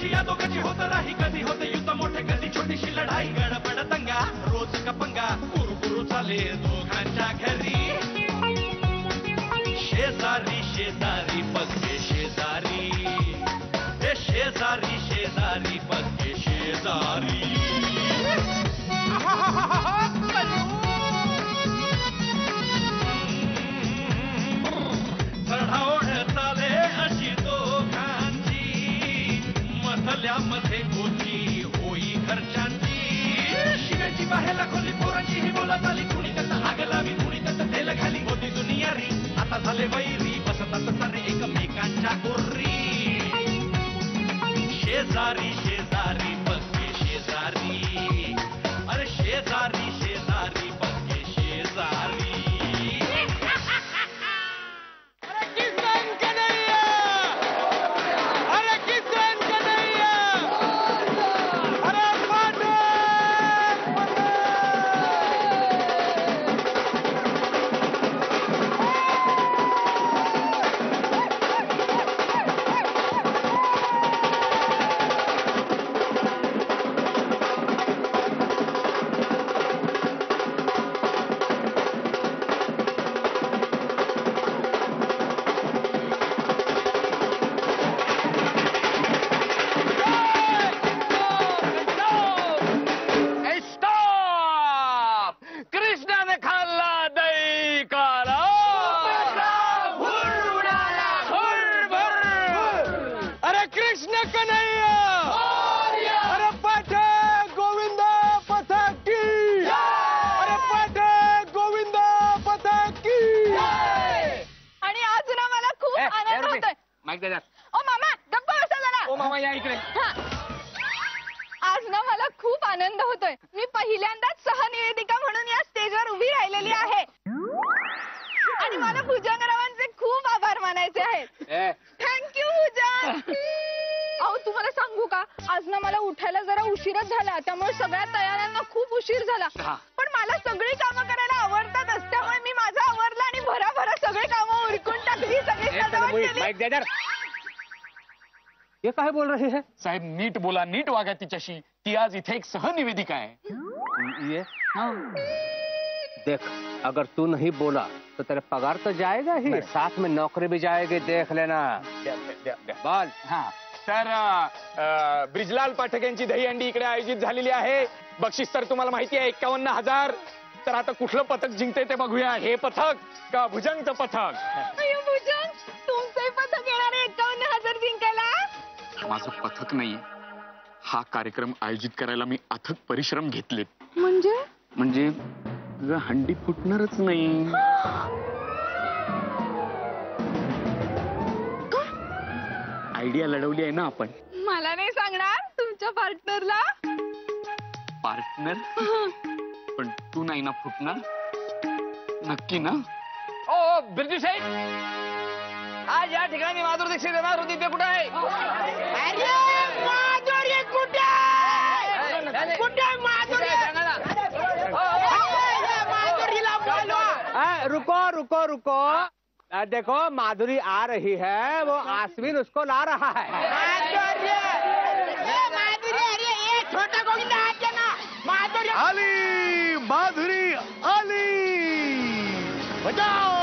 कशी या दोघांची होत राही, कधी होते युद्ध मोठे कधी छोटीशी लढाई, गडबड दंगा रोज कपंगा कुरकुरू चाले दोघांच्या घरी. शेजारी शेजारी पक्के शेजारी, हे शेजारी शेजारी पक्के शेजारी. चढाओढ चाले अशी दोघांची, मधल्यामध्ये गोची होई घरच्यांची. शिव्याची बाहेरला खोली पोरांची ही बोला चाली, कुणी त्यात आग लावी कुणी त्यात तेल घाली. होती दुनिया री आता झाले वैरी, बसतात सारे एकमेकांच्या गोरी. शेजारी शेजारी पक्के शेजारी, अरे शेजारी शेजारी पक्के शेजारी. आज ना मला खूप आनंद होतोय. मी पहिल्यांदाच सहनिवेदिका म्हणून या स्टेजवर उभी राहिलेली आहे आणि मला भुजंगरावांचे खूप आभार मानायचे आहेत. थँक्यू भुजंग. अहो तुम्हाला सांगू का, आज ना मला उठायला जरा उशीरच झाला, त्यामुळे सगळ्या तयाऱ्यांना खूप उशीर झाला. पण मला सगळी कामं करायला आवडतातच, त्यामुळे मी माझं आवरलं आणि भराभरा सगळे कामं उरकून टाकली. सगळी सजावट केली. ये काय बोल रहे हैं साहेब? नीट बोला, नीट वागा तिच्याशी. ती आज इथे एक सहनिवेदिका आहे. ये देख, अगर तू नहीं बोला तो तेरा पगार तो जाएगा ही, साथ में नौकरी भी जाएगी. देख लेना. बोल. हा तर ब्रिजलाल पाठक यांची दहीहंडी इकडे आयोजित झालेली आहे. बक्षीस तर तुम्हाला माहिती आहे 51,000. तर आता कुठलं पथक जिंकते ते बघूया. हे पथक का भुजंगचं पथक? भुजंग, तुमचे पथक येणार 51,000 जिंकायला? माझं पथक नाहीये. हा कार्यक्रम आयोजित करायला मी अथक परिश्रम घेतले. म्हणजे तुझं हंडी फुटणारच नाही. आयडिया लढवली आहे ना आपण. मला नाही सांगणार तुमच्या पार्टनरला? पार्टनर? पण तू नाही ना फुटणार? नक्की ना? ओ बिरजू साहेब, आज या ठिकाणी माधुरी दीक्षित येणार होती, ते कुठे आहे? माधुरी कुठे? रुको रुको रुको. देखो माधुरी आ रही है, वो आसमीन उसको ला रहा है. छोटा गोविंदा हाथ देना. माधुरी आली, माधुरी आली. बजाओ.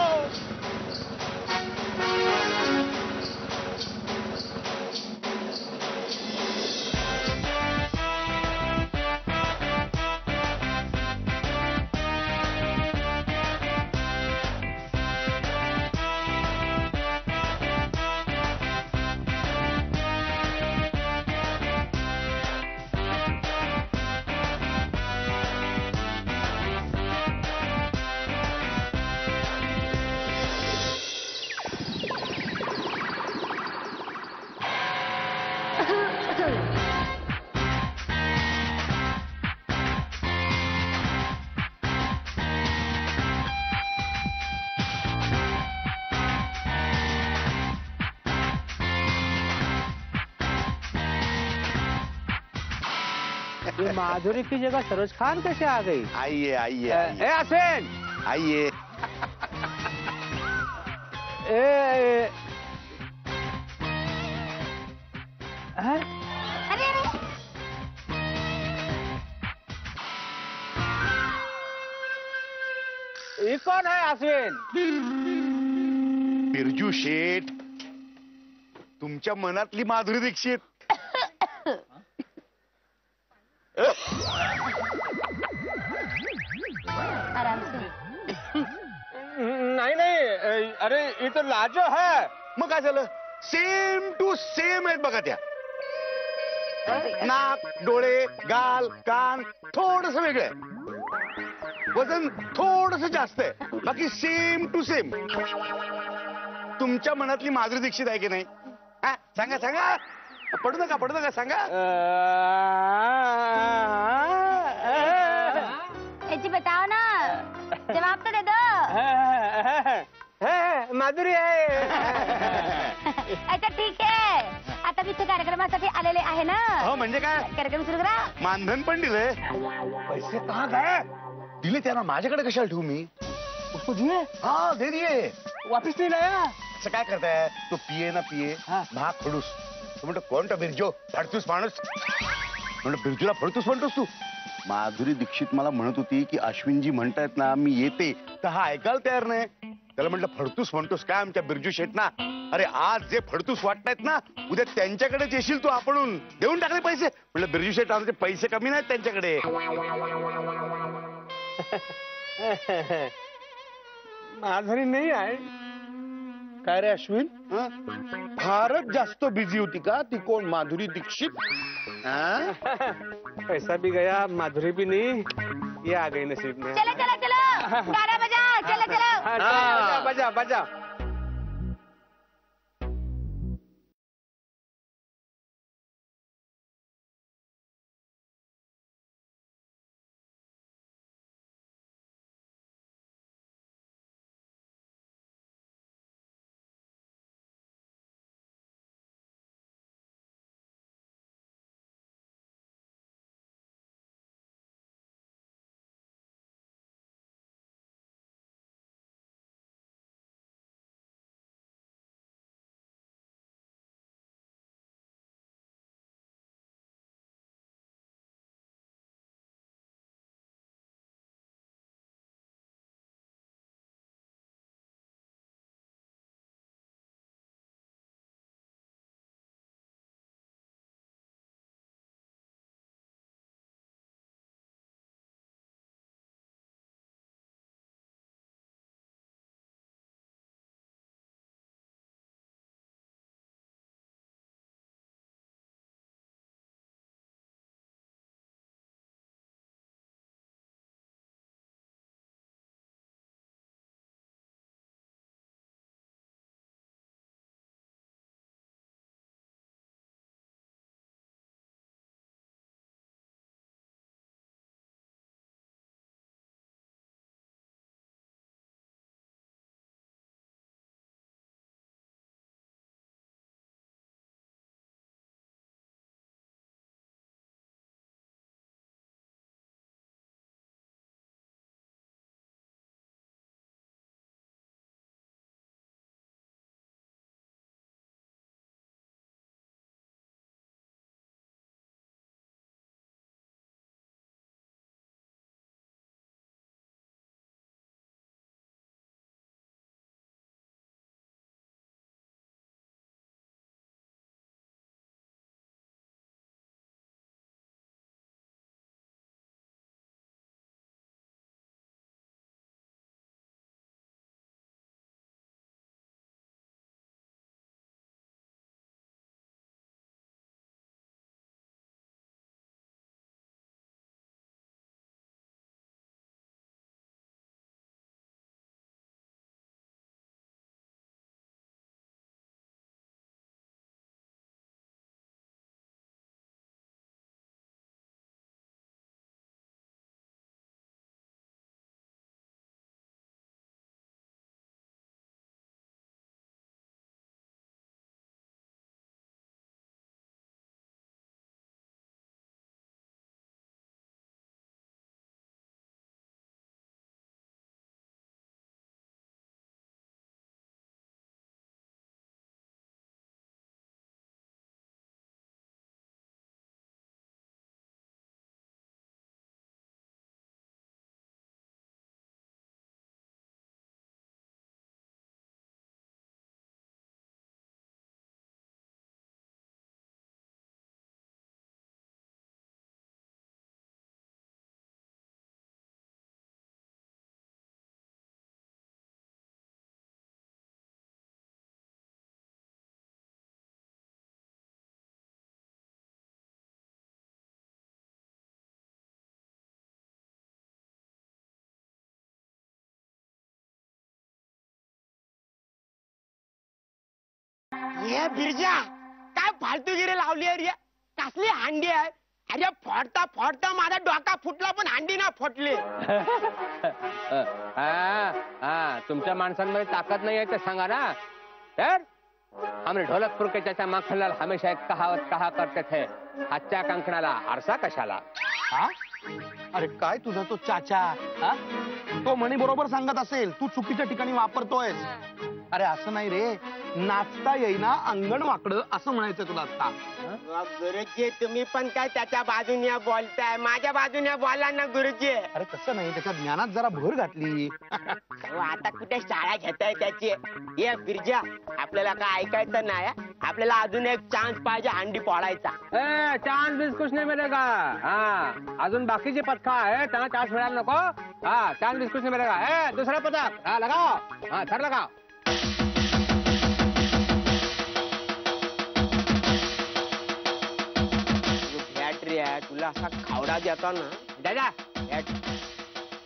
ये माधुरी की जगह सरोज खान कैसे आ गई? आइए आइए आइए आसिन, आइए. कौन है अश्विन? बिरजू शेठ, तुमच्या मनातली माधुरी दीक्षित. आराम से. नहीं नहीं, अरे ये तो लाजो है. मग काय झालं? सेम टू सेम आहेत बघा त्या. नाक, डोळे, गाल, कान थोडस वेगळं, वजन थोडस जास्त आहे, बाकी सेम टू सेम. तुमच्या मनातली माधुरी दीक्षित आहे की नाही? हा, सांगा सांगा, पडू नका सांगा. जी बताओ ना, जवाब तो दे दो. माधुरी आहे. अच्छा ठीक आहे. आता मी इथे कार्यक्रमासाठी आलेले आहे ना. हो म्हणजे काय? कार्यक्रम सुरू करा. मानधन पण दिलंय. पैसे कहा गए? दिले त्यांना, माझ्याकडे कशाला ठेवू मी? उसको दिए? हा दे दिए. वापिस नहीं लाया? असं काय करताय? तो पिये ना पिये, महाग खडूस. तो म्हणतो कोणता बिरजो, फडतूस माणूस. म्हणतो बिरजूला फडतूस म्हणतोस तू? माधुरी दीक्षित मला म्हणत होती की अश्विनजी म्हणतायत ना मी येते, तर हा ऐकायला तयार नाही. त्याला म्हटलं फडतूस म्हणतोस काय आमच्या बिरजू शेठ ना? अरे आज जे फडतूस वाटतायत ना, उद्या त्यांच्याकडेच येशील तू. आपण देऊन टाकले पैसे. म्हटलं बिरजू शेठ आमचे पैसे कमी नाहीत त्यांच्याकडे. माधुरी नहीं आहे. काय रे अश्विन, फारच जास्त बिझी होती का ती? कोण माधुरी दीक्षित? पैसा भी गया, माधुरी भी नहीं, ये आ गई नसीब में. चलो चलो चलो, गाना बजा. चलो चलो. बजा बजा. ये बिरजा काय फालतूगिरी लावली आहे रे? कसली हांडी आहे? अरे फोडता फोडता माझा डोका फुटला पण हांडी ना फुटली. हा तुमच्या माणसांमध्ये ताकद नाही आहे ते सांगा ना. तर हमने ढोलकपुर के चाचा माखनलाल हमेशा एक कहावत कहा करते थे, आजच्या कंकणाला आरसा कशाला. हा? अरे काय तुझा तो चाचा हा? तो म्हणे बरोबर सांगत असेल, तू चुकीच्या ठिकाणी वापरतोयस. अरे असं नाही रे, नाचता येईना अंगण वाकडं असं म्हणायचं तुला आता. गुरुजी तुम्ही पण काय त्याच्या बाजूने बोलताय? माझ्या बाजूने बोला ना गुरुजी. अरे तसं नाही, त्याच्या ज्ञानात जरा भर घातली. आता कुठे शाळा घेताय त्याची? ये बिरजा आपल्याला काय ऐकायचं नाही हा? आपल्याला अजून एक चान्स पाहिजे हांडी फोडायचा. चान्स बीस कुछ नाही मिळेगा. हा अजून बाकीचे पथक आहे त्यांना चान्स मिळायला नको. हा चान्स बीस कुछ नाही मिळेगा. दुसरा पथक हा लगाओ. हा थर लगाओ. बॅटरी आहे तुला असा खावडा देतो ना दादा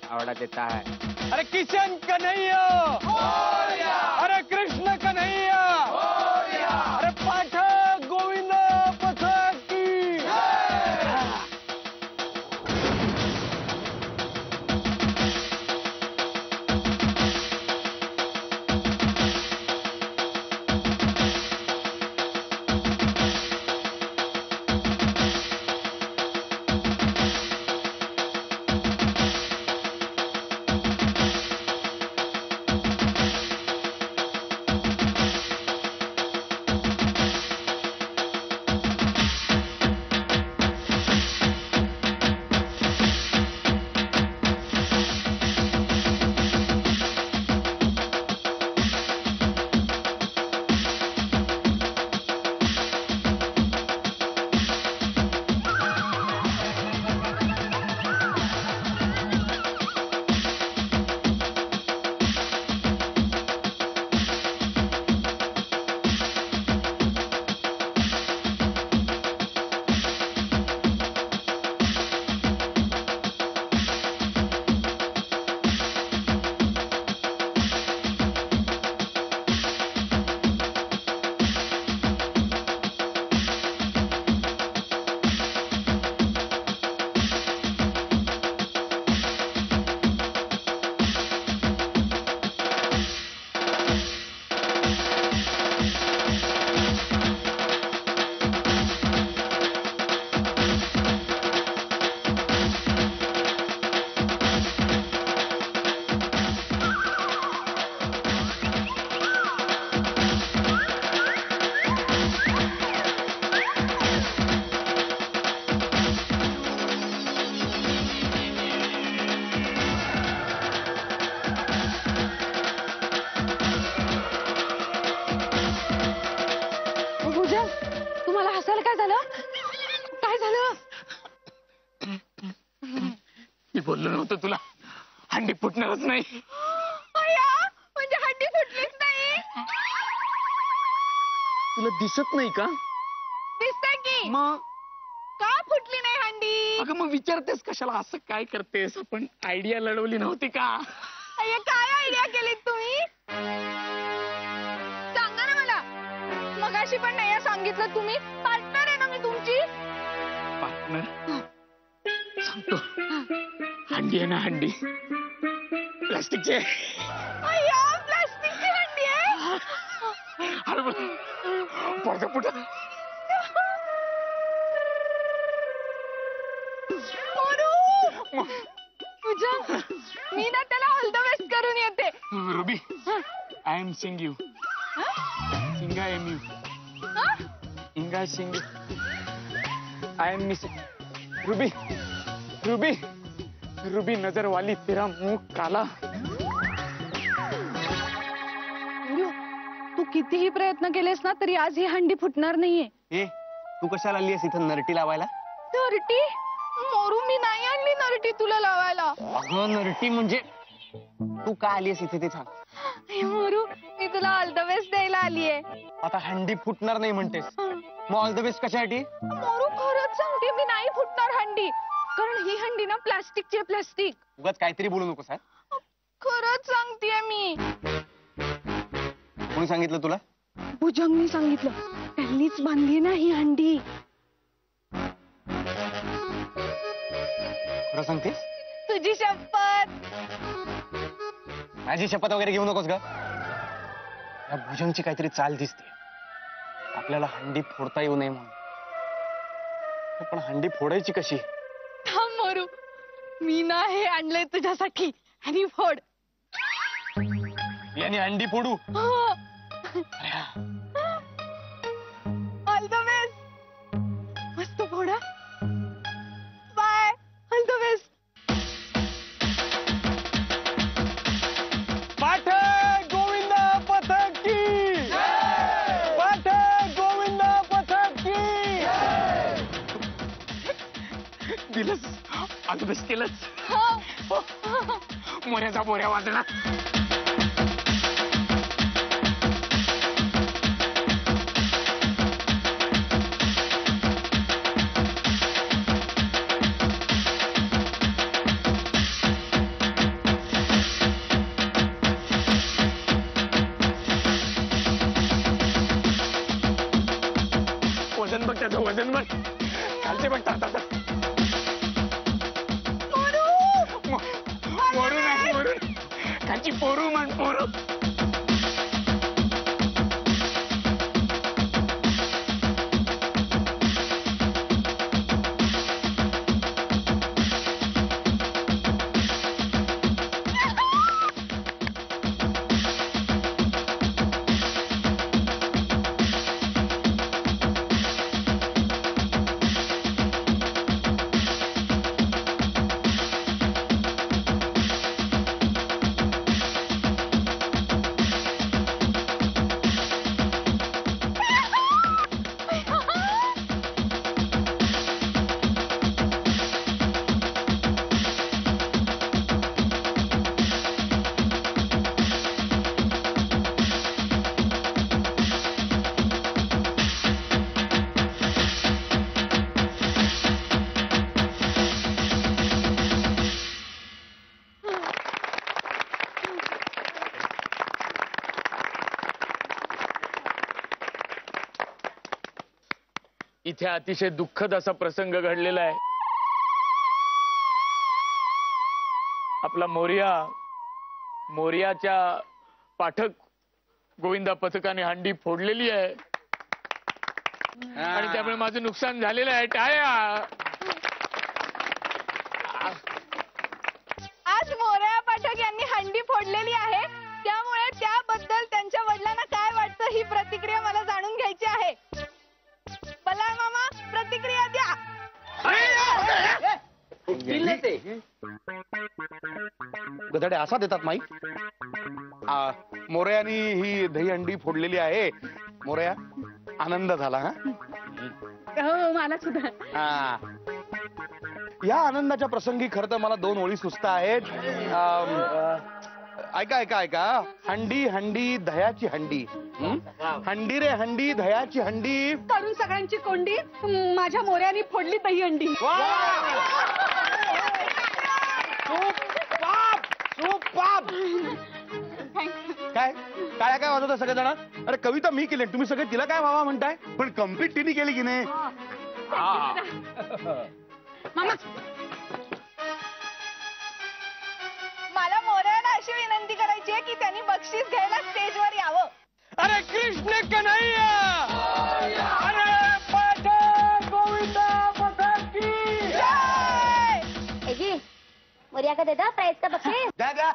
आवडा देता है. अरे किशन कन्हैया, अरे कृष्ण कन्हैया, अरे पाठक गोविंद पथक की. तुम्हाला हसायला काय झालं? काय झालं? मी बोललो नव्हतं तुला हंडी फुटणारच नाही. अय्या, म्हणजे हंडी फुटलीच नाही? तुला दिसत नाही का? दिसतंय की. मग का फुटली नाही हंडी? अगं मग विचारतेस कशाला? असं काय करतेस? आपण आयडिया लढवली नव्हती का? अय्या, काय आयडिया केलीत तुम्ही? सांगा ना मला. मगाशी पण नाही सांगितलं तुम्ही. पार्टनर आहे ना मी तुमची. पार्टनर सांगतो. हंडी आहे ना, हंडी प्लास्टिकची आहे. अय्या, प्लास्टिकची हंडी आहे. अरे पडदा पुढे तुझ्या मी ना त्याला ऑल द बेस्ट करून येते. Ruby, I am sing you. Sing I am you. इंगा sing I am missing. Ruby Ruby Ruby नजर वाली तेरा मुंह काला. तू कितीही प्रयत्न केलेस ना तरी आज ही हंडी फुटणार नाहीये. ए तू कशाला आलीस इथं नरटी लावायला? नरटी? मोरू, मी नाही आणली नरटी तुला लावायला. अगं नरटी म्हणजे तू का आलीस इथे ते सांग. मोरू, मी तुला ऑल द बेस्ट द्यायला आलीये. आता हंडी फुटणार नाही म्हणतेस, मग ऑल द बेस्ट कशासाठी? मोरू, खरंच सांगते मी नाही फुटणार हंडी. कारण ही हंडी ना प्लास्टिकची आहे. प्लास्टिक. उगाच काहीतरी बोलू नकोस. खरंच सांगतेय मी. कोणी सांगितलं तुला? भुजंगनी सांगितलं. त्यांनीच बांधली ना ही हंडी. खरं सांगतेस? तुझी शपथ. माझी शपथ वगैरे घेऊ नकोस ग. या भुजंगची काहीतरी चाल दिसते. आपल्याला हंडी फोडता येऊ नये म्हणून. पण हंडी फोडायची कशी? थांब मोरू, मी ना हे आणलंय तुझ्यासाठी. आणि फोड. याने हंडी फोडू? All the best. मस्त फोडा. बाय. All the best. पाठक गोविंद पथक की पाठक गोविंद पथक की दिलंच अगदी बेस्ट केलंच. मोऱ्याचा बोऱ्या वाजला. वजन बघ त्याचं वजन बघ. खालचे बघ आता. पोरू नाही पोरू. खालची पोरू म्हण पोरू. इथे अतिशय दुःखद असा प्रसंग घडलेला आहे. आपला मोर्याच्या पाठक गोविंदा पथकाने हंडी फोडलेली आहे आणि त्यामुळे माझं नुकसान झालेलं आहे. टाळ्या. आज मोरया पाठक यांनी हंडी फोडलेली आहे. त्यामुळे त्याबद्दल त्यांच्या वडिलांना काय वाटतं ही प्रतिक्रिया मला जाणून घ्यायची आहे. बलाय मामा, प्रतिक्रिया द्या. गधडे असा देतात माईक. मोरयानी ही दहीहंडी फोडलेली आहे. मोरया, आनंद झाला. हो मला सुद्धा. या आनंदाच्या प्रसंगी खरं तर मला 2 ओळी सुचत आहेत. ऐका ऐका ऐका. हंडी हंडी दह्याची हंडी. हंडी रे हंडी दह्याची हंडी. करून सगळ्यांची कोंडी माझ्या मोऱ्यानी फोडली दहीहंडी. काय काय काय वाजवता सगळेजण? अरे कविता मी केली, तुम्ही सगळे तिला काय व्हावा म्हणताय? पण कम्प्लीट तिने केली की नाही? मामा, मला मोऱ्याला अशी विनंती करायची आहे की त्यांनी बक्षीस घ्यायला स्टेजवर यावं. अरे कृष्ण कन्हैया. अरे पाठक गोविंदा पथक की जी मोरिया का देता प्राइस का बक्षीस. द्या द्या.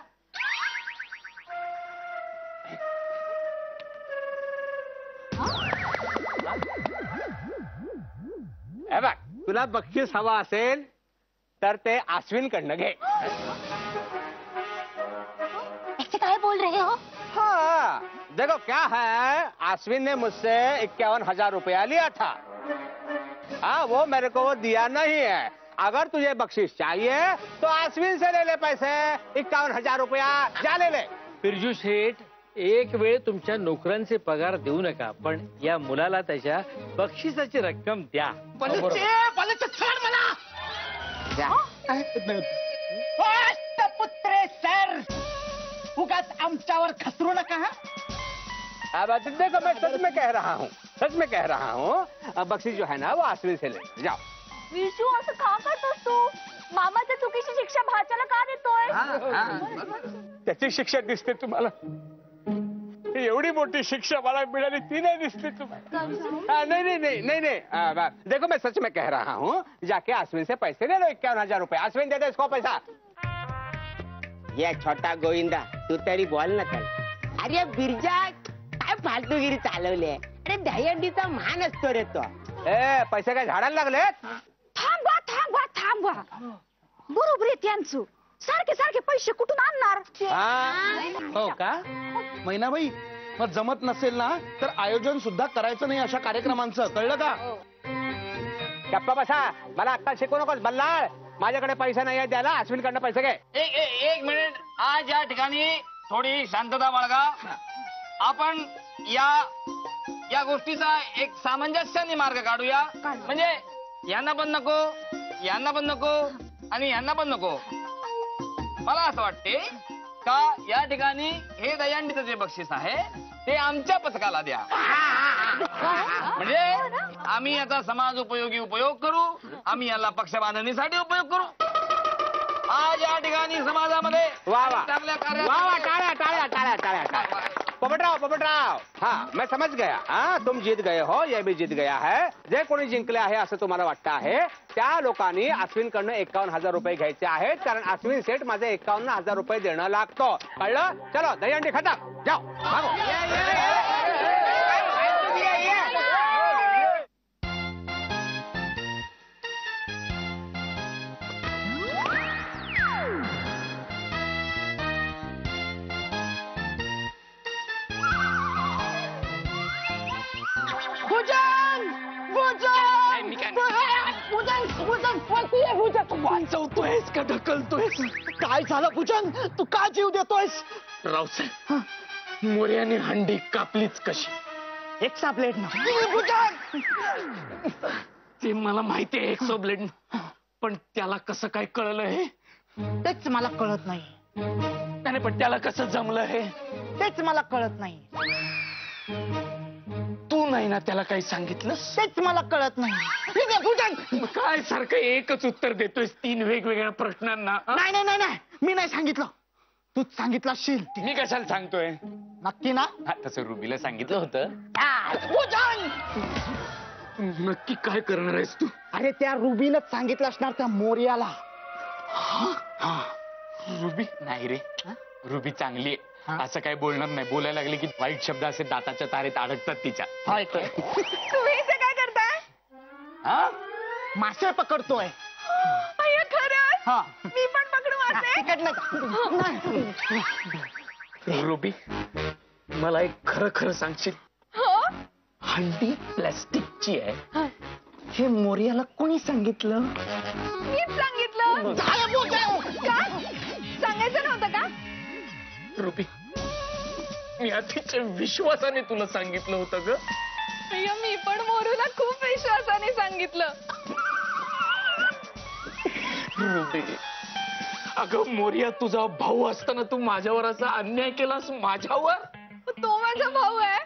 हे बघ, तुला बक्षीस हवा असेल तर ते आश्विन कडनं घे. ऐसे काहे बोल रहे हो? हाँ, देखो क्या है, आश्विन ने मुझसे 51,000 रुपया लिया था. हाँ, वो मेरे को दिया नहीं है. अगर तुझे बख्शीश चाहिए तो आश्विन से ले ले पैसे. 51,000 रुपया जा ले ले. बिरजू शेठ, एक वेळ तुमच्या नोकरांचे पगार देऊ नका, पण या मुलाला त्याच्या बक्षिसाची रक्कम द्या. पुत्रे सर, उगाच आमच्यावर खसरू नका. अब देखो मैं सच में कह रहा हूँ, सच में कह रहा हूँ, बख्शीश जो है ना वो अश्विन से ले जाओ। विशू असं का करतोस तू? मामाच्या चुकीची शिक्षा भाच्याला का देतोय? त्याची शिक्षा दिसते तुम्हाला? एवढी मोठी शिक्षा मला मिळाली ती नाही दिसते तुम्हाला? नहीं नहीं नहीं नहीं नहीं, देखो मैं सच में कह रहा हूँ, जाके अश्विन से पैसे ले लो 51,000 रुपए। अश्विन दे दे इसको पैसा। ये छोटा गोविंदा तू तरी बोल ना त्याला. अरे बिरजा काय फालतूगिरी चालवली आहे. अरे दहीहंडीचा मान असतो रे तो. ए पैसे काय झाडाला लागले? थांबवा थांबवा थांबवा, बरोबर आहे त्यांचं. सारखे सारखे पैसे कुठून आणणार? हो का मैनाबाई? मग जमत नसेल ना तर आयोजन सुद्धा करायचं नाही अशा कार्यक्रमांचं, कळलं का? गप्पा बसा, मला अक्कल शिकवू नकोस बल्लाळ. माझ्याकडे पैसे नाही आहे द्यायला, अश्विन कडनं पैसे घे. एक मिनिट, आज या ठिकाणी थोडी शांतता बाळगा. आपण या गोष्टीचा एक सामंजस्याने मार्ग काढूया. म्हणजे यांना पण नको, यांना पण नको आणि यांना पण नको. मला असं वाटते का या ठिकाणी हे दहीहंडीचं जे बक्षीस आहे ते आमच्या पथकाला द्या. म्हणजे आम्ही याचा समाज उपयोगी उपयोग करू, आम्ही याला पक्षबांधणीसाठी उपयोग करू. आज या ठिकाणी समाजामध्ये वाह वाह चांगल्या कार्यात वाह वाह, टाळ्या टाळ्या टाळ्या टाळ्या टाळ्या. पोपटराव, हाँ मैं समझ गया. हाँ तुम जीत गए हो, ये भी जीत गया है. जे कोणी जिंकले आहे असं तुम्हाला वाटतं आहे त्या लोकांनी अश्विन कडनं 51,000 रुपये घ्यायचे आहेत, कारण अश्विन सेठ माझे 51,000 रुपये देणं लागतो. कळलं? चलो दहीहंडी खतम, जाओ भागो. वाचवतोयस का ढकलतोयस? काय झालं भुजंग? तू का जीव देतोयस? रावसाहेब, मोर्याने हंडी कापलीच कशी? एक्सा प्लेट ना ते मला माहिती आहे 100 ब्लेड, पण त्याला कसं काय कळलं हे? तेच मला कळत नाही. त्याने पण त्याला कसं जमलं हे? तेच मला कळत नाही. तू नाही ना त्याला काही सांगितलं? तेच मला कळत नाही. काय सारखं एकच उत्तर देतोयस 3 वेगवेगळ्या प्रश्नांना? नाही नाही नाही नाही, मी नाही सांगितलं, तूच सांगितलं असशील. मी कशाला सांगतोय? नक्की ना? तसं रुबीला सांगितलं होतं. भुजंग, नक्की काय करणार आहेस तू? अरे त्या रुबीनच सांगितलं असणार त्या मोर्याला. रुबी नाही रे, रुबी चांगली आहे, असं काय बोलणार नाही. बोलायला लागले की वाईट शब्द असे दाताच्या तारेत अडकतात तिच्या. तुम्ही इथे काय करताय? मासे पकडतोय. अय्या खरंच? हा, मी पण पकडू मासे? रुबी, मला एक खरं खरं सांगशील? हो. हंडी प्लॅस्टिकची आहे हे मोर्याला कोणी सांगितलं? मीच सांगितलं. का? सांगायचं नव्हतं का? रुबी, मी अतिशय विश्वासाने तुला सांगितलं होतं ग. अय्या मी पण मोरूला खूप विश्वासाने सांगितलं. रुबी, अगं मोर्या, तुझा भाऊ असताना तू माझ्यावर असा अन्याय केलास. माझ्यावर? तो माझा भाऊ आहे.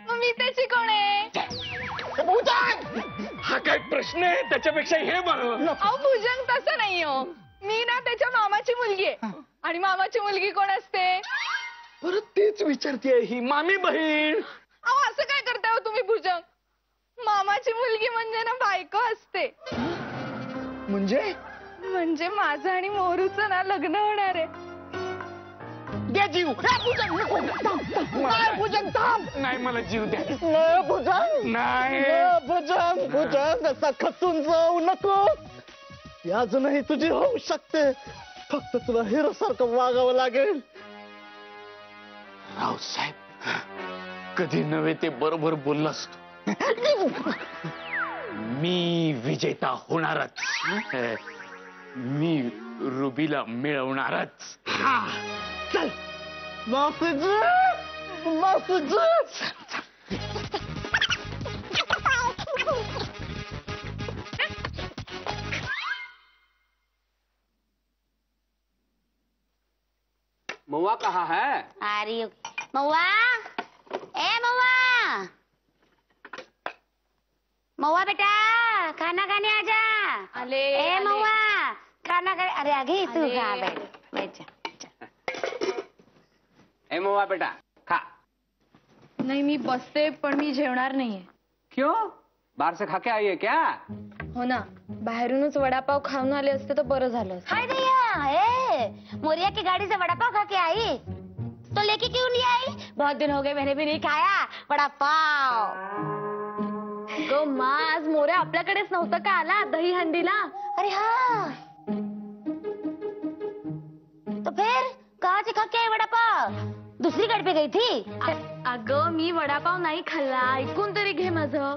मग मी त्याची कोण आहे? हा काय प्रश्न आहे? त्याच्यापेक्षा हे बरं. अहो भुजंग, तसं नाही हो. मी ना त्याच्या मामाची मुलगी आहे. आणि मामाची मुलगी कोण असते? परत तेच विचारते ही मामी बहीण. अहो असं काय करताय हो तुम्ही भुजंग? मामाची मुलगी म्हणजे ना बायको असते. म्हणजे माझं आणि मोरूचं ना लग्न होणार आहे. द्या जीव. भुजंग थांब. नाही, मला जीव द्या. भुजंग नाही. भुजंग असा खचून जाऊ नको. अजूनही तुझी होऊ शकते, फक्त तुला हिरो सारखं वागावं लागेल. रावसाहेब, कधी नव्हे ते बरोबर बोललास तू. मी विजेता होणारच. मी रुबीला मिळवणारच. चल महुआ कहाँ है? अरे महुआ, ए महुआ बेटा खाना खाने आजा। आले ए महुआ खाना खाने। अरे आगे तू आले. खा बैठ जा. ए मोवा बेटा खा. नाही मी बसते पण मी जेवणार नाहीये. क्यों? बाहर से खा के आई है क्या? हो ना, बाहेरूनच वडापाव खाऊन आले असते तर बरं झालं असतं. हाय भैया ए मोरिया की गाड़ी से वड़ा पाव खा के आई तो लेके क्यों नहीं आई? बहुत दिन हो गए मैंने भी नहीं खाया वड़ा पाव. ग मा आज मोरे आपल्याकडेच नव्हतं का आला दही हंडीला? अरे हाँ तो फिर कहाँ से खा के आई वड़ा पाव? दूसरी गाड़ी पे गई थी. अगं मी वडापाव नाही खाल्ला, ऐकून तरी घे माझं.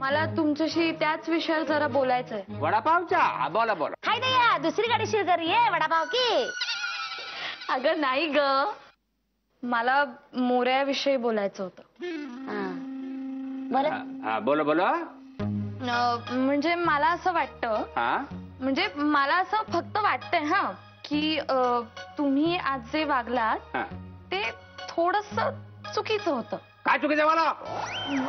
मला तुमच्याशी त्याच विषयावर जरा बोलायचंय. वडापावचा? बोला बोला. हाय भैया दूसरी गाड़ी शेयर कर रही है वड़ा पाव की. अगं नाही ग, मला मोऱ्याविषयी बोलायचं होतं. बोला. हा बोलो बोलो. म्हणजे मला असं वाटतं, हा म्हणजे मला असं फक्त वाटतंय हा की तुम्ही आज जे वागलात हा. ते थोडस चुकीचं होतं. काय चुकीचं मला?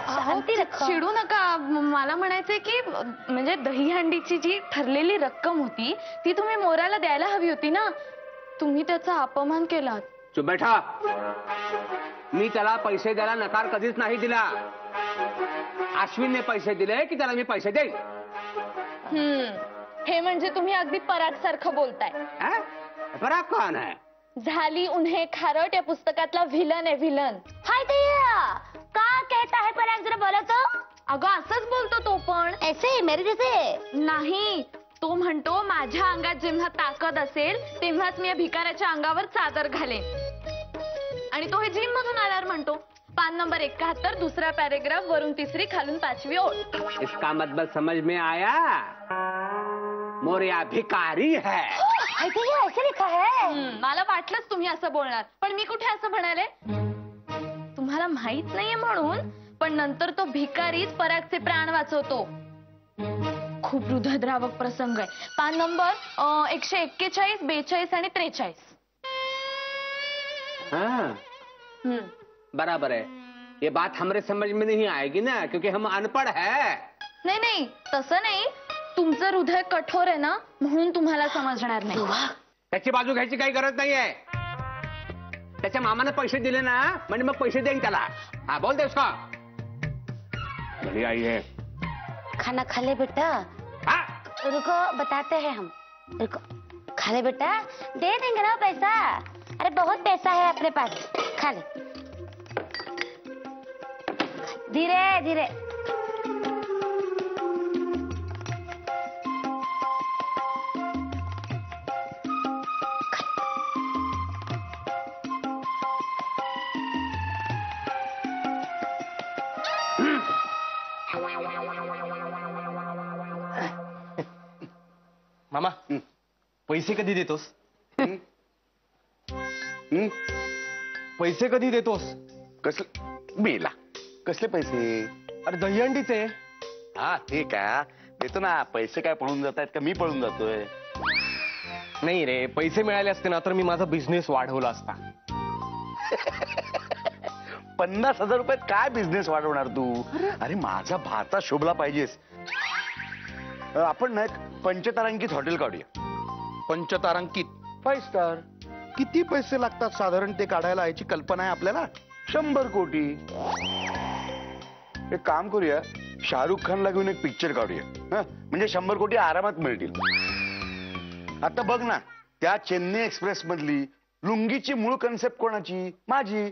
शांती रखो. चिडू नका. मला म्हणायचंय की म्हणजे दहीहंडीची जी ठरलेली रक्कम होती ती तुम्ही मोऱ्याला द्यायला हवी होती ना. तुम्ही त्याचा अपमान केलात. चुप बैठा. मी त्याला पैसे द्यायला नकार कधीच नाही दिला. अश्विनने पैसे दिले की त्याला मी पैसे देईन. हे म्हणजे तुम्ही अगदी पराग सारखं बोलताय. हा? पराग कोण आहे? झाली उन्हे खारट या पुस्तकातला व्हिलन आहे, व्हिलन. हाय भैया का कहता है पराग जरा बोला तो. अगं असंच बोलतो तो पण. ऐसे मेरे जैसे नाही, तो म्हणतो माझ्या अंगात जेव्हा ताकद असेल तेव्हाच मी या भिकाऱ्याच्या अंगावर चादर घालेन. आणि तो हे जिम मधून आल्यावर म्हणतो पान नंबर 71 दूसरा पॅरेग्राफ वरून तिसरी खालून 5वी ओळ. इसका मतलब समझ में आया? मोरिया भिकारी है. हाय भैया ऐसे लिखा है. मला वाटलंच तुम्ही असं बोलणार, पण मी कुठे असं म्हणाले? तुम्हाला माहित नाहीये म्हणून, पण नंतर तो भिकारीच परागचे प्राण वाचवतो. खूप हृदयद्रावक प्रसंग आहे. पान नंबर 141, 42 आणि 43. हाँ बराबर है. ये बात हमारे समझ में नहीं आएगी ना क्योंकि हम अनपढ़ है. नाही नाही तसं नाही. तुमचं हृदय कठोर आहे ना म्हणून तुम्हाला समजणार नाही. त्याची बाजू घ्यायची काही गरज नाहीये. त्याच्या मामाने पैसे दिले ना म्हणजे मग पैसे देईन त्याला. हा बोल देस का? बड़ी आई है. खाना खा ले बेटा. हाँ? रुको बताते हैं हम. रुको खा ले बेटा दे देंगे ना पैसा. अरे बहुत पैसा है अपने पास खा ले. धीरे धीरे. मामा पैसे कधी देतोस? पैसे कधी देतोस? कसले बेला कसले पैसे? अरे दहीहंडीचे. हा ठीक आहे देतो ना. पैसे काय पळून जात आहेत का मी पळून जातोय? नाही रे, पैसे मिळाले असते ना तर मी माझा बिझनेस वाढवला असता. 50,000 रुपयात काय बिझनेस वाढवणार तू? अरे माझा भाचा शोभला पाहिजेस. आपण ना एक पंचतारांकित हॉटेल काढूया. पंचतारांकित 5 स्टार. किती पैसे लागतात साधारण ते काढायला याची कल्पना आहे आपल्याला? 100 कोटी. एक काम करूया शाहरुख खानला घेऊन एक पिक्चर काढूया. म्हणजे 100 कोटी आरामात मिळतील. आता बघ ना त्या चेन्नई एक्सप्रेस मधली लुंगीची मूळ कन्सेप्ट कोणाची? माझी.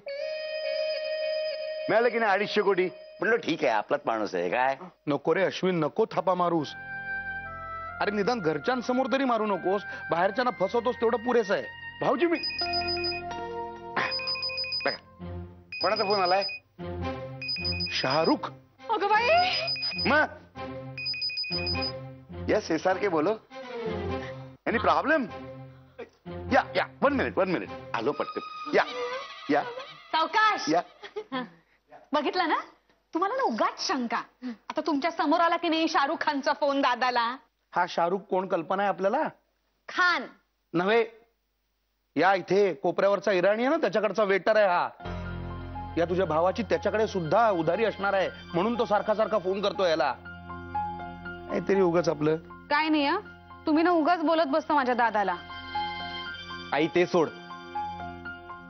मिळालं की नाही 250 कोटी. म्हणलं ठीक आहे आपलाच माणूस आहे काय. नको रे अश्विन, नको थापा मारूस. अरे निदान घरच्यांसमोर तरी मारू नकोस. बाहेरच्यांना फसवतोस तेवढं पुरेसं आहे. भाऊजी मी बघा कोणाचा फोन आलाय? शाहरुख. अगं बाई. मग यस SRK बोलो. Any problem? या या 1 मिनिट आलो पटकन. या या सावकाश. या. बघितलं ना तुम्हाला ना उगाच शंका. आता तुमच्या समोर आला की नाही शाहरुख खानचा फोन दादाला. हा शाहरुख कोण कल्पना आहे आपल्याला? खान. नव्हे, या इथे कोपऱ्यावरचा इराणी आहे ना त्याच्याकडचा वेटर आहे हा. या तुझ्या भावाची त्याच्याकडे सुद्धा उधारी असणार आहे, म्हणून तो सारखा सारखा फोन करतो याला. काहीतरी उगाच आपलं. काय नाही हं? तुम्ही ना उगाच बोलत बसता माझ्या दादाला. आई ते सोड,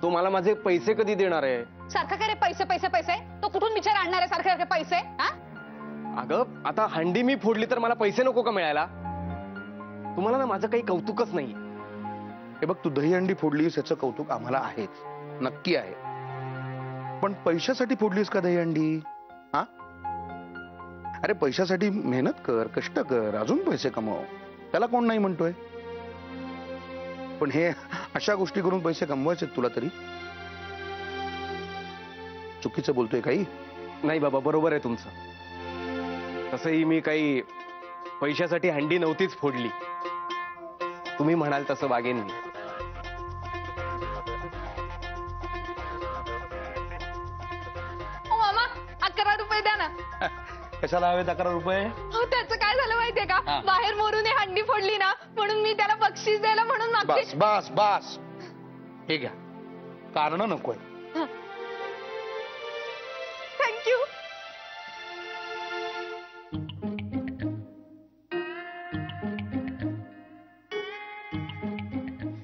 तो मला माझे पैसे कधी देणार आहे? सारखा काय रे पैसे पैसे पैसे? तो कुठून विचार आणणार आहे सारखे सारखे पैसे? हा? अगं आता हंडी मी फोडली तर मला पैसे नको का मिळायला? तुम्हाला ना माझं काही कौतुकच नाही. हे बघ, तू दहीहंडी फोडलीस याचं कौतुक आम्हाला आहेच, नक्की आहे. पण पैशासाठी फोडलीस का दहीहंडी? हा, अरे पैशासाठी मेहनत कर, कष्ट कर, अजून पैसे कमव, त्याला कोण नाही म्हणतोय. पण हे अशा गोष्टी करून पैसे कमवायचे तुला तरी चुकीचं बोलतोय काही? नाही बाबा, बरोबर आहे तुमचं. तसंही मी काही पैशासाठी हंडी नव्हतीच फोडली. तुम्ही म्हणाल तसं वागेन मी. ओ मामा, 11 रुपये द्या ना. कशाला हवेत 11 रुपये? हो, त्याचं काय झालं माहितीये का? बाहेर मोरूने हंडी फोडली ना, म्हणून मी त्याला बक्षीस द्यायला म्हणून मागते. बस बस बस, हे घ्या, कारण नकोय. थँक्यू.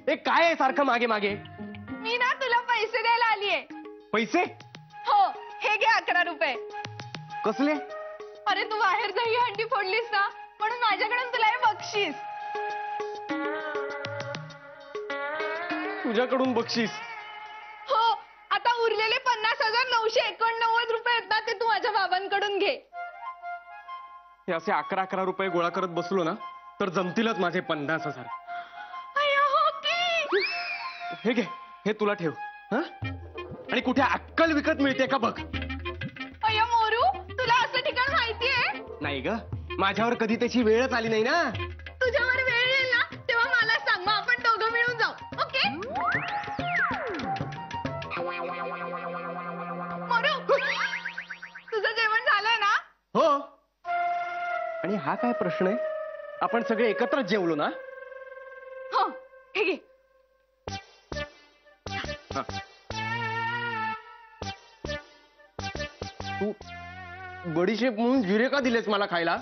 हे काय आहे सारखं मागे मागे? मी ना तुला पैसे द्यायला आलीये. पैसे? हो, हे घे 11 रुपये. कसले? अरे तू बाहेर दही हंडी फोडलीस ना, म्हणून माझ्याकडून तुला हे बक्षीस. तुझ्याकडून बक्षीस? हो, आता उरलेले 50,989 रुपये आहेत ना, ते तू माझ्या बाबांकडून घे. हे असे 11-11 रुपये गोळा करत बसलो ना तर जमतीलच माझे 50,000. अय्या, हो की? हे घे, हे तुला ठेव. हं? आणि कुठे अक्कल विकत मिळते का बघ. अय्या मोरू, तुला असं ठिकाण माहितीये? नाही ग, माझ्यावर कधी त्याची वेळच आली नाही ना. तुझ्यावर वेळ येईल ना, तेव्हा मला सांग, मग आपण दोघं मिळून जाऊ. ओके? मोरू, तुझं जेवण झालंय ना? हो. आणि हा काय प्रश्न आहे? आपण सगळे एकत्र जेवलो ना? हो, हे घे. हा. तू बडीशेप म्हणून जिरे का दिलेस मला खायला?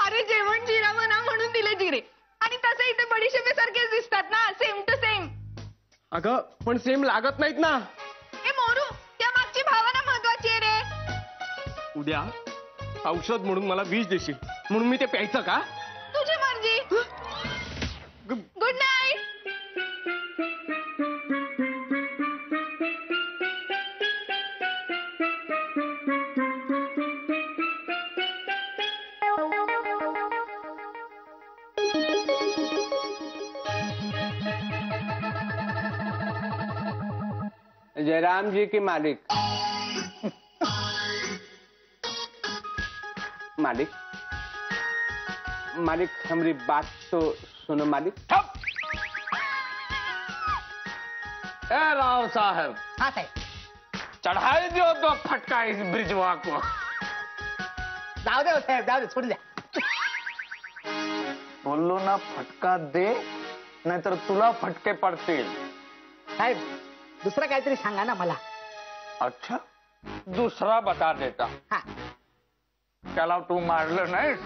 अरे जेवण जिरा म्हणा म्हणून दिले जिरे. आणि तसे इथे बडीशेपेसारखेच दिसतात ना, सेम टू सेम. अगं पण सेम लागत नाहीत ना. ए मोरू, त्या मागची भावना महत्वाची आहे रे. उद्या औषध म्हणून मला विष देशील म्हणून मी ते प्यायचं का? तुझी मर्जी. Good night. जयराम जी की मालिक. मालिक, मालिक हमारी बात तो सुनो मालिक. ए राव साहब, हाँ साहेब, चढ़ाई दो तो फटका इस ब्रिजवा को. जाऊ दे हो साहेब, जाऊ दे, सोडून द्या. बोललो ना, फटका दे नाहीतर तुला फटके पडतील. साहेब, दुसरं काहीतरी सांगा ना मला. अच्छा, दुसरा बता देता. हा, त्याला तू मारलं नाहीस,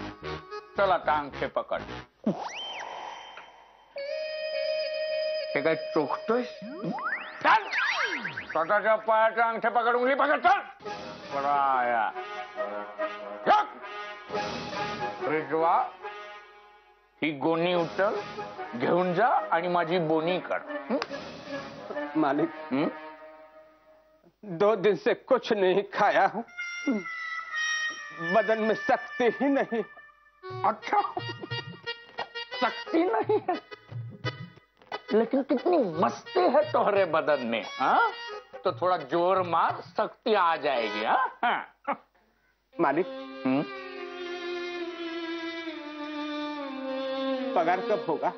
चला आता अंगठे पकड. ते काय चोखतोय? चल, स्वतःच्या पायाच्या अंगठे पकड, उंगली पकड, चल. बडा आया. रिजवा, ही गोणी उचल, घेऊन जा आणि माझी बोनी कर. मालिक, 2 दिन से कुछ नहीं खाया हूँ, बदन में शक्ति ही नहीं. अच्छा, शक्ति नहीं है, लेकिन कितनी मस्ती है तोहरे बदन में. हाँ, तो थोड़ा जोर मार, शक्ति आ जाएगी. हाँ, मालिक, पगार कब होगा?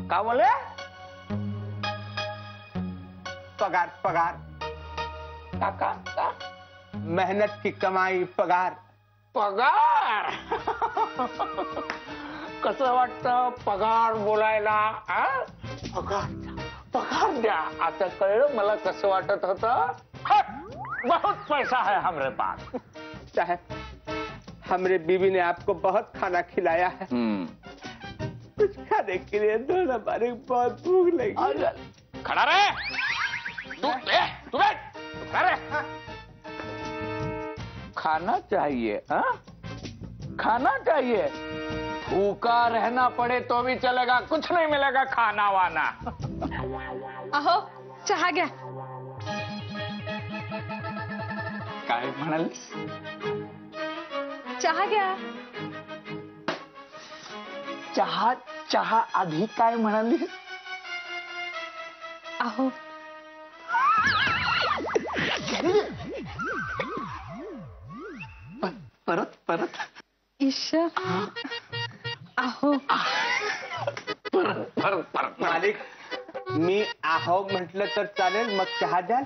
क्या बोले? पगार पगार. का? मेहनत की कमाई पगार. पगार. कसं वाटतं पगार बोलायला? पगार पगार द्या. आता कळलं मला कसं वाटत होतं. बहुत पैसा है हमरे पास. साहब, हमारे बीवी ने आपको बहुत खाना खिलाया है. कुछ खाने के लिए दो ना, हमारे बहुत भूख लगी. खड़ा रहे. तू बैठ. तू खड़ा रहे. खाना चाहिए. हाँ, खाना चाहिए. भूखा रहना पड़े तो भी चलेगा. कुछ नहीं मिलेगा खाना वाना. अहो चहा घ्या. काय म्हणालीस? चहा घ्या. चहा चहा आधी काय म्हणालीस? अहो परत परत ईश्वर. अहो परत परत परत. मालिक, मी आहो म्हटलं तर चालेल, मग चहा द्याल?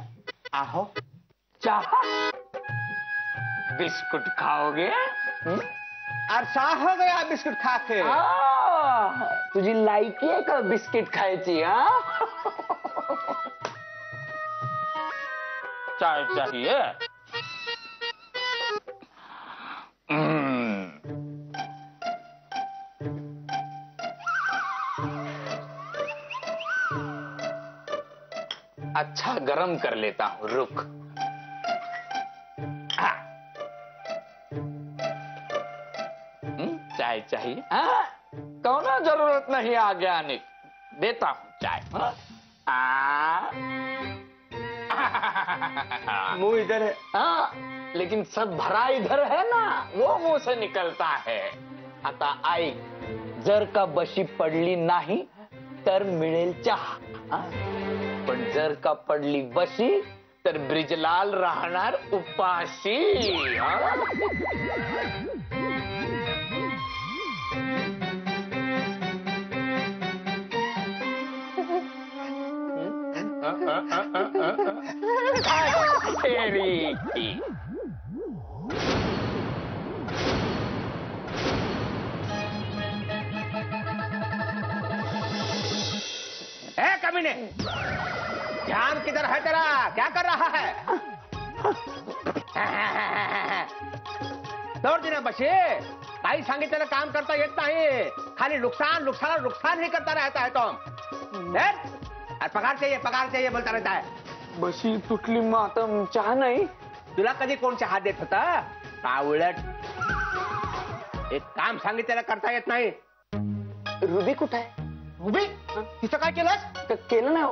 आहो. चहा. बिस्कुट खाओगे? अरसा हो गया बिस्कुट खा के. तुझी लायकी आहे का बिस्किट खायची? हा, चाय चाहिए. अच्छा गरम कर लेता हूँ, रुक. चाय चाहिए? कौनो जरूरत नहीं आगे आने की. देता हूँ चाय. मुंह इधर है. लेकिन सब भरा इधर है ना, वो मुंह से निकलता है. आता ऐक, जर का बशी पडली नाही तर मिळेल चहा. पण जर का पडली बशी तर ब्रिजलाल राहणार उपाशी. तेरी की. कमीने, ध्यान किधर है तेरा? क्या कर रहा है? दौड दिना बशी. काही सांगितलेलं काम करता येत नाही. खाली नुकसान नुकसान नुकसान ही करता रहता है तुम. पगार चाहिए बोलता रहता है. बशी तुटली मग आता चहा नाही. तुला कधी कोण चहा देत होता? कावळट. एक काम सांगितलेलं करता येत नाही. रुबी कुठे आहे? रुबी? तिचं काय केलंस? केलं ना,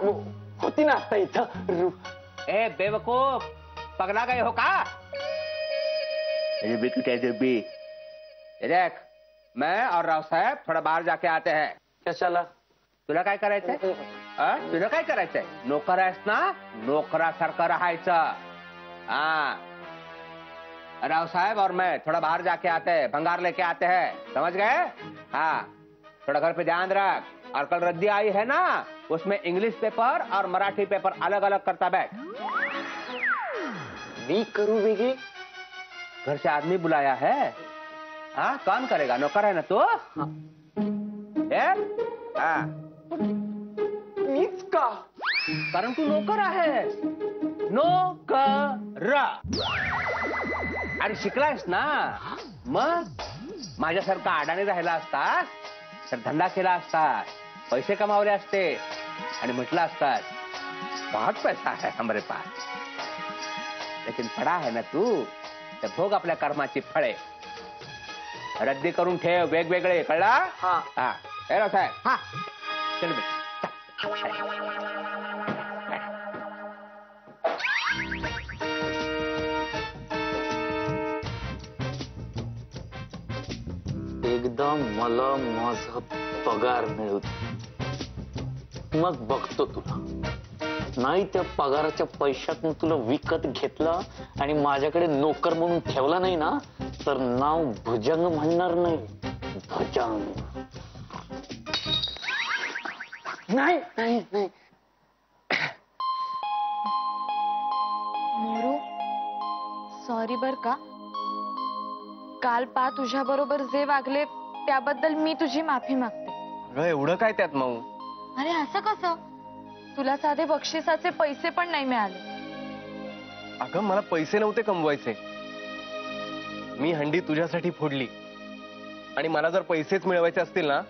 होती ना आता इथं. ए बेवकूफ, पगला गए हो का? रुबी कुठे? रुबी देख, मैं और राव साहेब थोड़ा बाहर जाके आते हैं. कशाला? तुला काय करायचंय? तुला काय करायचंय? नोकर आहेस ना, नोकरासारखं राहायचं. हाँ, राव साहब और मैं थोड़ा बाहर जाके आते हैं, भंगार लेके आते हैं. समझ गए? हाँ, थोड़ा घर पे ध्यान रख. और कल रद्दी आई है ना, उसमें इंग्लिश पेपर और मराठी पेपर अलग अलग करता बैठ. मी करूँ बेगी? घर से आदमी बुलाया है. हाँ, कौन करेगा? नौकर है ना तू? हाँ, मीच का? कारण तू नोकर आहे. नोकर. आणि शिकलायस ना, मग माझ्यासारखा अडाणी राहिला असतास तर धंदा केला असतात, पैसे कमावले असते आणि म्हटलं असतात बहुत पैसा है हमारे पास. लेकिन पडा है ना तू, तर भोग आपल्या कर्माची फळे. रद्दी करून ठेव वेगवेगळे, कळला? हा. हा, साहेब. हा, चल बे. एकदा मला माझा पगार मिळू दे, मग बघतो तुला. नाही त्या पगाराच्या पैशातून तुला विकत घेतला आणि माझ्याकडे नोकर म्हणून ठेवला नाही ना, तर नाव भुजंग म्हणणार नाही. भुजंग नाही नाही नाही. मोरू, सॉरी बर का. काल पा तुझ्या बरोबर जे वागले त्याबद्दल मी तुझी माफी मागते. एवढं काय त्यात मग? अरे असं कसं? तुला साधे बक्षिसाचे पैसे पण नाही मिळाले. अगं मला पैसे नव्हते कमवायचे. मी हंडी तुझ्यासाठी फोडली आणि मला जर पैसेच मिळवायचे असतील ना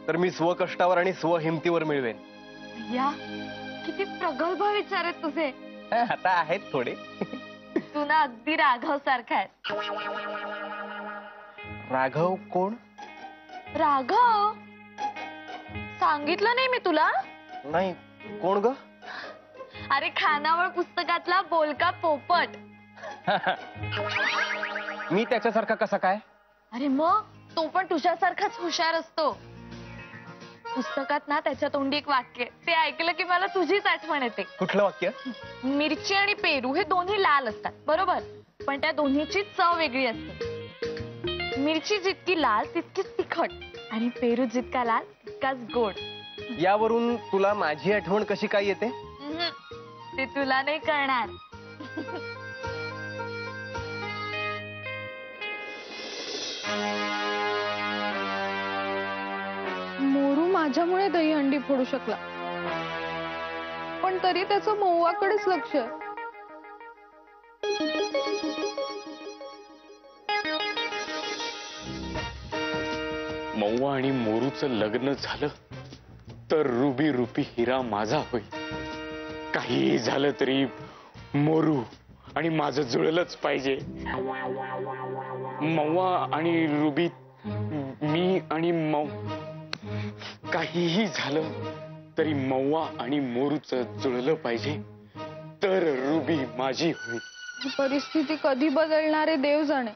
तर मी स्वकष्टावर आणि स्वहिमतीवर मिळवेन. या किती प्रगल्भ विचार आहेत तुझे. आता आहेत थोडे. तू ना अगदी राघव सारखा आहे. राघव कोण? राघव सांगितलं नाही मी तुला. नाही कोण ग? अरे खानावळ पुस्तकातला बोलका पोपट. मी त्याच्यासारखा कसा काय? अरे मग तो पण तुझ्यासारखाच हुशार असतो. पुस्तकात ना त्याच्या तोंडी एक वाक्य ते ऐकलं की मला तुझीच आठवण येते. कुठलं वाक्य? मिरची आणि पेरू हे दोन्ही लाल असतात बरोबर, पण त्या दोन्हीची चव वेगळी असते. मिरची जितकी लाल तितकीच तिखट आणि पेरू जितका लाल तितकाच गोड. यावरून तुला माझी आठवण कशी काय येते? ते तुला नाही कळणार. मोरू माझ्यामुळे दहीहंडी फोडू शकला, पण तरी त्याचं मऊवाकडेच लक्ष आहे. मऊआ आणि मोरूचं लग्न झालं तर रुबी रुपी हिरा माझा होईल. काही झालं तरी मोरू आणि माझं जुळलंच पाहिजे. मऊआ आणि रुबी, मी आणि काहीही झालं तरी मऊआ आणि मोरूचं जुळलं पाहिजे तर रुबी माझी होईल. परिस्थिती कधी बदलणारे देव जाणे.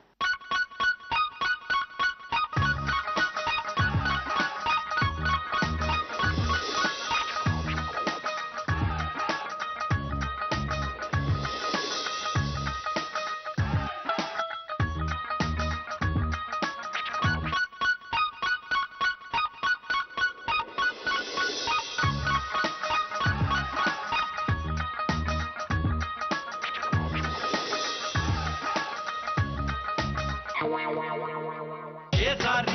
ये सारी